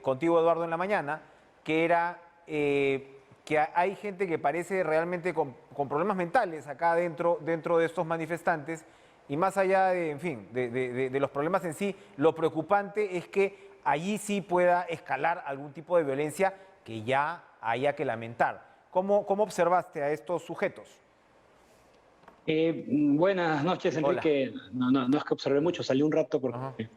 contigo, Eduardo, en la mañana, que era que hay gente que parece realmente con problemas mentales acá dentro de estos manifestantes, y más allá de, en fin, de los problemas en sí, lo preocupante es que allí sí pueda escalar algún tipo de violencia que ya haya que lamentar. ¿Cómo observaste a estos sujetos? Buenas noches, Enrique. No es que observé mucho, salí un rato porque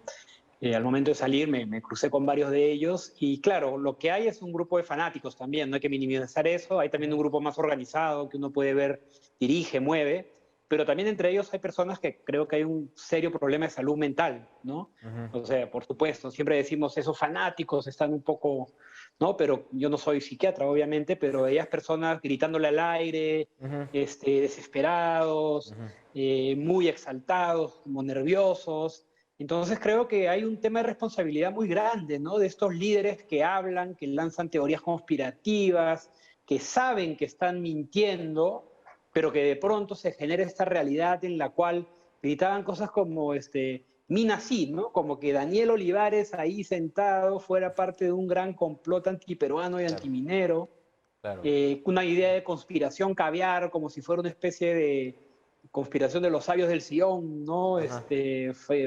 al momento de salir me crucé con varios de ellos y claro, lo que hay es un grupo de fanáticos también, no hay que minimizar eso, hay también un grupo más organizado que uno puede ver, dirige, mueve, pero también entre ellos hay personas que creo que hay un serio problema de salud mental, ¿no? O sea, por supuesto, siempre decimos esos fanáticos están un poco, ¿no? Pero yo no soy psiquiatra, obviamente, pero ellas personas gritándole al aire, desesperados, muy exaltados, como nerviosos. Entonces creo que hay un tema de responsabilidad muy grande, ¿no? De estos líderes que hablan, que lanzan teorías conspirativas, que saben que están mintiendo, pero que de pronto se genera esta realidad en la cual gritaban cosas como Mina sí, ¿no? Como que Daniel Olivares ahí sentado fuera parte de un gran complot antiperuano y antiminero, una idea de conspiración caviar, como si fuera una especie de conspiración de los sabios del Sion, ¿no?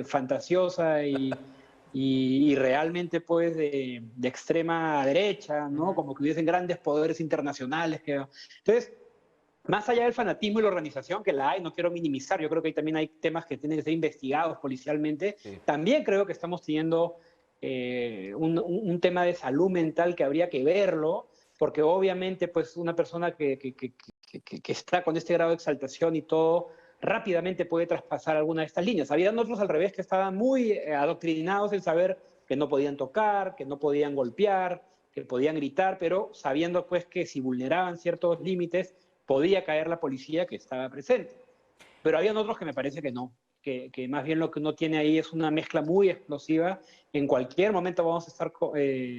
Fantasiosa y realmente pues de extrema derecha, ¿no? Como que hubiesen grandes poderes internacionales. Entonces, más allá del fanatismo y la organización, que la hay, no quiero minimizar, yo creo que también hay temas que tienen que ser investigados policialmente, también creo que estamos teniendo un tema de salud mental que habría que verlo, porque obviamente pues una persona que está con este grado de exaltación y todo, rápidamente puede traspasar alguna de estas líneas. Habían otros al revés que estaban muy adoctrinados en saber que no podían tocar, que no podían golpear, que podían gritar, pero sabiendo pues que si vulneraban ciertos límites, podía caer la policía que estaba presente. Pero habían otros que me parece que no, que más bien lo que uno tiene ahí es una mezcla muy explosiva. En cualquier momento vamos a estar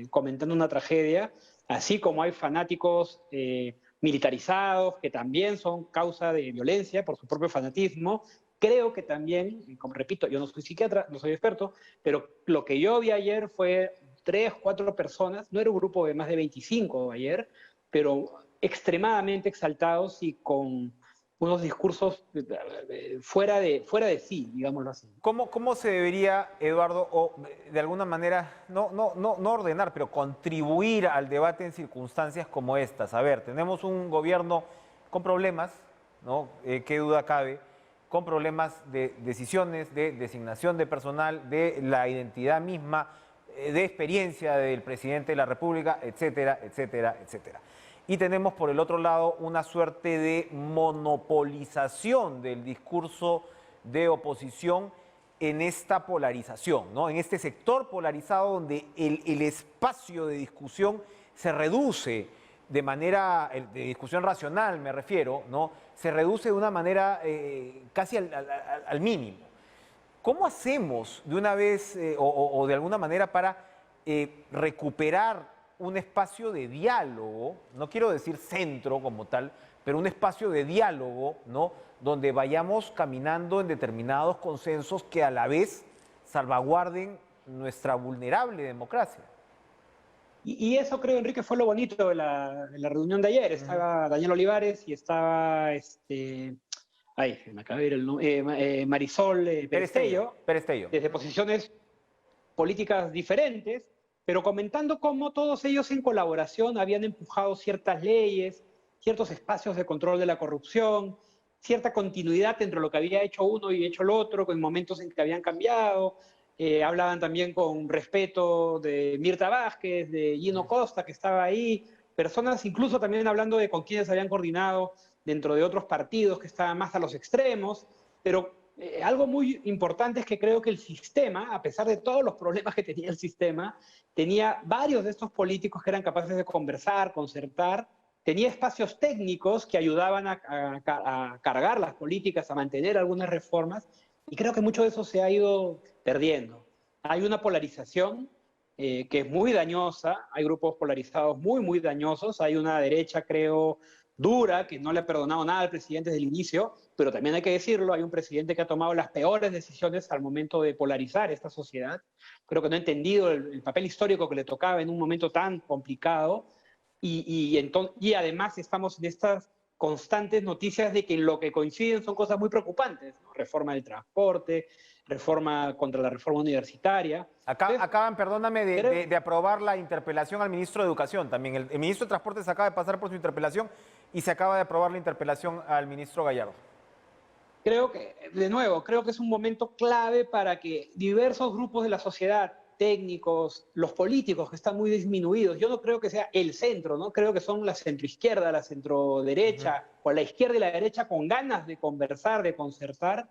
comentando una tragedia, así como hay fanáticos militarizados que también son causa de violencia por su propio fanatismo. Creo que también, como repito, yo no soy psiquiatra, no soy experto, pero lo que yo vi ayer fue 3, 4 personas, no era un grupo de más de 25 ayer, pero extremadamente exaltados y con unos discursos fuera de sí, digámoslo así. ¿Cómo se debería, Eduardo, o de alguna manera, no ordenar, pero contribuir al debate en circunstancias como estas? A ver, tenemos un gobierno con problemas, ¿no? Qué duda cabe, con problemas de decisiones, de designación de personal, de la identidad misma, de experiencia del presidente de la República, etcétera, etcétera, etcétera. Y tenemos por el otro lado una suerte de monopolización del discurso de oposición en esta polarización, ¿no? En este sector polarizado donde el espacio de discusión se reduce de manera, de discusión racional me refiero, ¿no? Se reduce de una manera casi al mínimo. ¿Cómo hacemos de una vez o de alguna manera para recuperar un espacio de diálogo, no quiero decir centro como tal, pero un espacio de diálogo, ¿no? Donde vayamos caminando en determinados consensos que a la vez salvaguarden nuestra vulnerable democracia? Y eso creo, Enrique, fue lo bonito de la reunión de ayer. Estaba Daniel Olivares y estaba, ay, me acaba de ir el nombre, Marisol Perestello, Perestello. desde posiciones políticas diferentes, pero comentando cómo todos ellos en colaboración habían empujado ciertas leyes, ciertos espacios de control de la corrupción, cierta continuidad entre lo que había hecho uno y hecho el otro, con momentos en que habían cambiado. Hablaban también con respeto de Mirta Vázquez, de Gino Costa, que estaba ahí, personas incluso también hablando de con quienes habían coordinado dentro de otros partidos que estaban más a los extremos, pero algo muy importante es que creo que el sistema, a pesar de todos los problemas que tenía el sistema, tenía varios de estos políticos que eran capaces de conversar, concertar, tenía espacios técnicos que ayudaban a cargar las políticas, a mantener algunas reformas, y creo que mucho de eso se ha ido perdiendo. Hay una polarización que es muy dañosa, hay grupos polarizados muy, muy dañosos, hay una derecha, creo, dura, que no le ha perdonado nada al presidente desde el inicio, pero también hay que decirlo, hay un presidente que ha tomado las peores decisiones al momento de polarizar esta sociedad. Creo que no ha entendido el papel histórico que le tocaba en un momento tan complicado y además estamos en estas constantes noticias de que en lo que coinciden son cosas muy preocupantes, ¿no? Reforma del transporte, reforma contra la reforma universitaria. Acaban, perdóname, de aprobar la interpelación al ministro de Educación también. El ministro de Transportes acaba de pasar por su interpelación y se acaba de aprobar la interpelación al ministro Gallardo. Creo que, de nuevo, creo que es un momento clave para que diversos grupos de la sociedad, técnicos, los políticos que están muy disminuidos, yo no creo que sea el centro, ¿no? Creo que son la centroizquierda, la centroderecha, o la izquierda y la derecha con ganas de conversar, de concertar,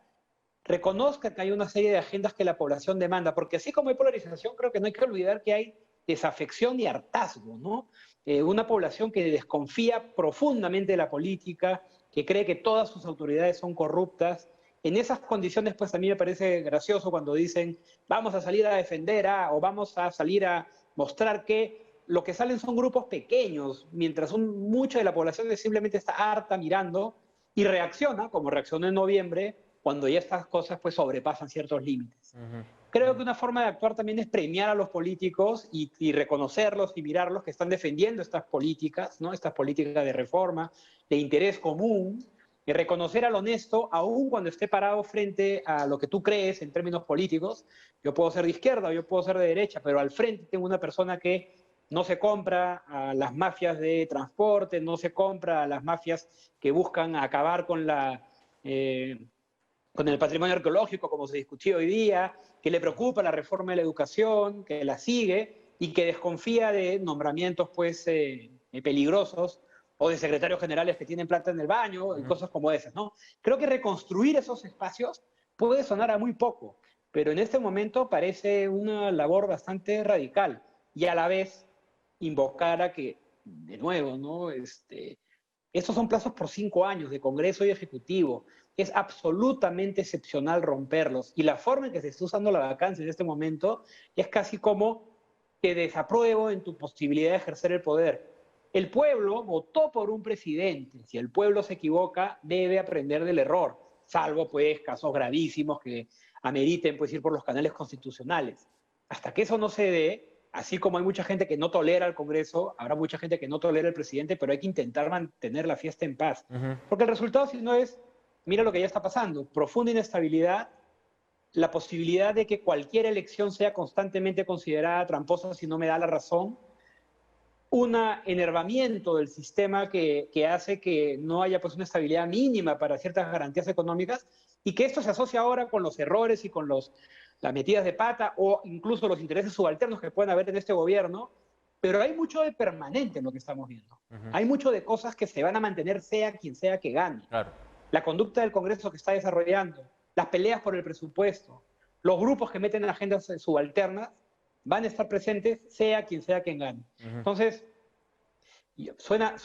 reconozca que hay una serie de agendas que la población demanda, porque así como hay polarización, creo que no hay que olvidar que hay desafección y hartazgo, ¿no? Una población que desconfía profundamente de la política, que cree que todas sus autoridades son corruptas. En esas condiciones, pues a mí me parece gracioso cuando dicen vamos a salir a defender o vamos a salir a mostrar que lo que salen son grupos pequeños, mientras mucha de la población simplemente está harta mirando y reacciona, como reaccionó en noviembre, cuando ya estas cosas pues sobrepasan ciertos límites. Creo que una forma de actuar también es premiar a los políticos y reconocerlos y mirarlos que están defendiendo estas políticas, ¿no? Estas políticas de reforma, de interés común, y reconocer al honesto, aun cuando esté parado frente a lo que tú crees en términos políticos. Yo puedo ser de izquierda o yo puedo ser de derecha, pero al frente tengo una persona que no se compra a las mafias de transporte, no se compra a las mafias que buscan acabar con con el patrimonio arqueológico, como se discutió hoy día, que le preocupa la reforma de la educación, que la sigue y que desconfía de nombramientos pues, peligrosos o de secretarios generales que tienen plata en el baño y cosas como esas, ¿no? Creo que reconstruir esos espacios puede sonar a muy poco, pero en este momento parece una labor bastante radical y a la vez invocar a que, de nuevo, ¿no? Estos son plazos por 5 años de Congreso y Ejecutivo. Es absolutamente excepcional romperlos. Y la forma en que se está usando la vacancia en este momento es casi como te desapruebo en tu posibilidad de ejercer el poder. El pueblo votó por un presidente. Si el pueblo se equivoca, debe aprender del error, salvo pues casos gravísimos que ameriten pues ir por los canales constitucionales. Hasta que eso no se dé, así como hay mucha gente que no tolera al Congreso, habrá mucha gente que no tolera al presidente, pero hay que intentar mantener la fiesta en paz. Porque el resultado, si no es, mira lo que ya está pasando, profunda inestabilidad, la posibilidad de que cualquier elección sea constantemente considerada tramposa si no me da la razón, un enervamiento del sistema que hace que no haya pues, una estabilidad mínima para ciertas garantías económicas y que esto se asocia ahora con los errores y con las metidas de pata o incluso los intereses subalternos que pueden haber en este gobierno, pero hay mucho de permanente en lo que estamos viendo. Hay mucho de cosas que se van a mantener sea quien sea que gane. Claro. La conducta del Congreso que está desarrollando, las peleas por el presupuesto, los grupos que meten en agendas subalternas, van a estar presentes sea quien gane. Entonces, suena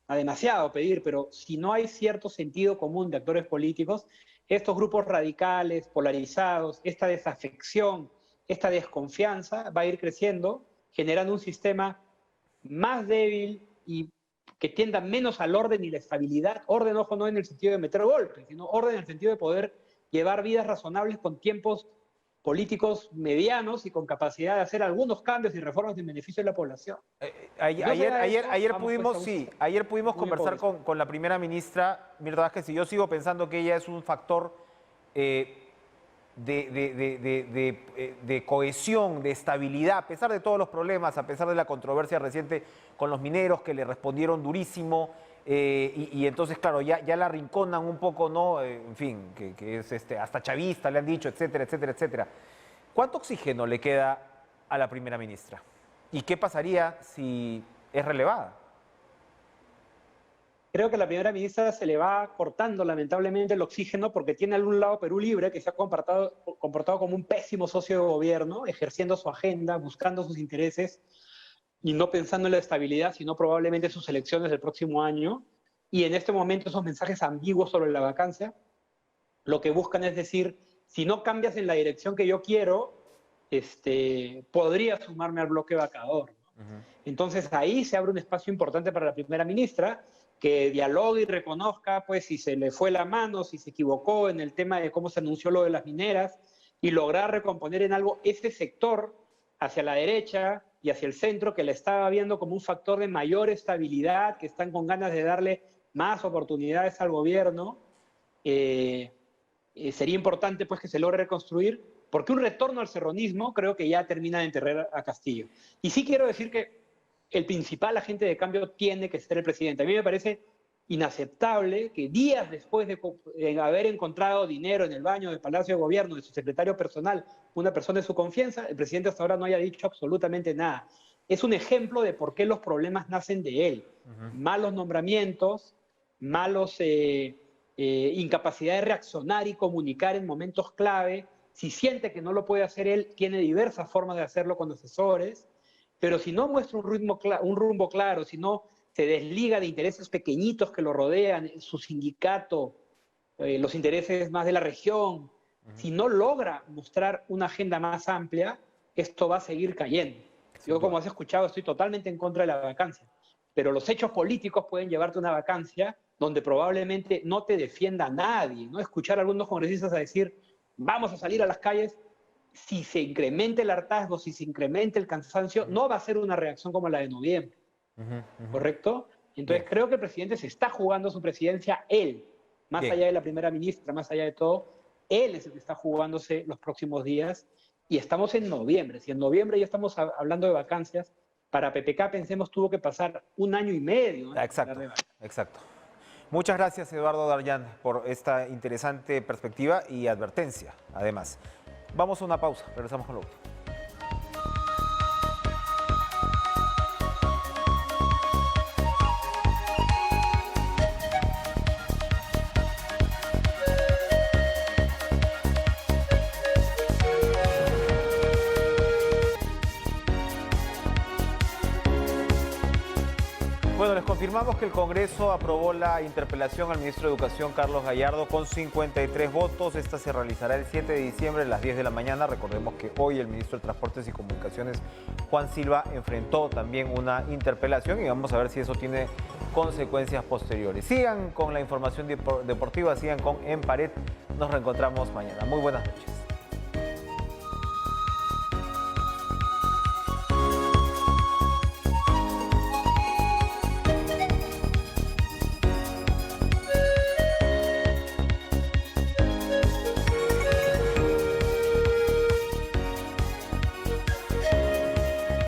a demasiado pedir, pero si no hay cierto sentido común de actores políticos, estos grupos radicales, polarizados, esta desafección, esta desconfianza va a ir creciendo, generando un sistema más débil y que tienda menos al orden y la estabilidad. Orden, ojo, no en el sentido de meter golpes, sino orden en el sentido de poder llevar vidas razonables con tiempos políticos medianos y con capacidad de hacer algunos cambios y reformas en beneficio de la población. Ayer pudimos, sí, ayer pudimos muy conversar pobreza. con la primera ministra, Mirta Vázquez, y yo sigo pensando que ella es un factor de cohesión, de estabilidad, a pesar de todos los problemas, a pesar de la controversia reciente con los mineros que le respondieron durísimo, y entonces, claro, ya la arrinconan un poco, ¿no? En fin, que es hasta chavista, le han dicho, etcétera, etcétera, etcétera. ¿Cuánto oxígeno le queda a la primera ministra? ¿Y qué pasaría si es relevada? Creo que a la primera ministra se le va cortando lamentablemente el oxígeno porque tiene al un lado Perú Libre, que se ha comportado como un pésimo socio de gobierno, ejerciendo su agenda, buscando sus intereses y no pensando en la estabilidad, sino probablemente en sus elecciones del próximo año. Y en este momento esos mensajes ambiguos sobre la vacancia, lo que buscan es decir, si no cambias en la dirección que yo quiero, podría sumarme al bloque vacador, ¿no? Entonces ahí se abre un espacio importante para la primera ministra, que dialogue y reconozca pues si se le fue la mano, si se equivocó en el tema de cómo se anunció lo de las mineras, y lograr recomponer en algo ese sector hacia la derecha y hacia el centro que la estaba viendo como un factor de mayor estabilidad, que están con ganas de darle más oportunidades al gobierno. Sería importante pues que se logre reconstruir, porque un retorno al serronismo creo que ya termina de enterrar a Castillo. Y sí quiero decir que el principal agente de cambio tiene que ser el presidente. A mí me parece inaceptable que días después de haber encontrado dinero en el baño del Palacio de Gobierno de su secretario personal, una persona de su confianza, el presidente hasta ahora no haya dicho absolutamente nada. Es un ejemplo de por qué los problemas nacen de él. Malos nombramientos, incapacidad de reaccionar y comunicar en momentos clave. Si siente que no lo puede hacer él, tiene diversas formas de hacerlo con asesores, pero si no muestra un rumbo claro, si no se desliga de intereses pequeñitos que lo rodean, su sindicato, los intereses más de la región, si no logra mostrar una agenda más amplia, esto va a seguir cayendo. Yo, como has escuchado, estoy totalmente en contra de la vacancia, pero los hechos políticos pueden llevarte a una vacancia donde probablemente no te defienda nadie, ¿no? Escuchar a algunos congresistas a decir, vamos a salir a las calles, si se incrementa el hartazgo, si se incrementa el cansancio, no va a ser una reacción como la de noviembre. ¿Correcto? Entonces creo que el presidente se está jugando su presidencia él, más allá de la primera ministra, más allá de todo, él es el que está jugándose los próximos días y estamos en noviembre. Si en noviembre ya estamos hablando de vacancias, para PPK pensemos tuvo que pasar 1 año y medio. ¿No? Exacto, exacto. Muchas gracias, Eduardo Darllán, por esta interesante perspectiva y advertencia, además. Vamos a una pausa, regresamos con lo último. Bueno, les confirmamos que el Congreso aprobó la interpelación al ministro de Educación, Carlos Gallardo, con 53 votos. Esta se realizará el 7 de diciembre a las 10 de la mañana. Recordemos que hoy el ministro de Transportes y Comunicaciones, Juan Silva, enfrentó también una interpelación y vamos a ver si eso tiene consecuencias posteriores. Sigan con la información deportiva, sigan con En Pared. Nos reencontramos mañana. Muy buenas noches.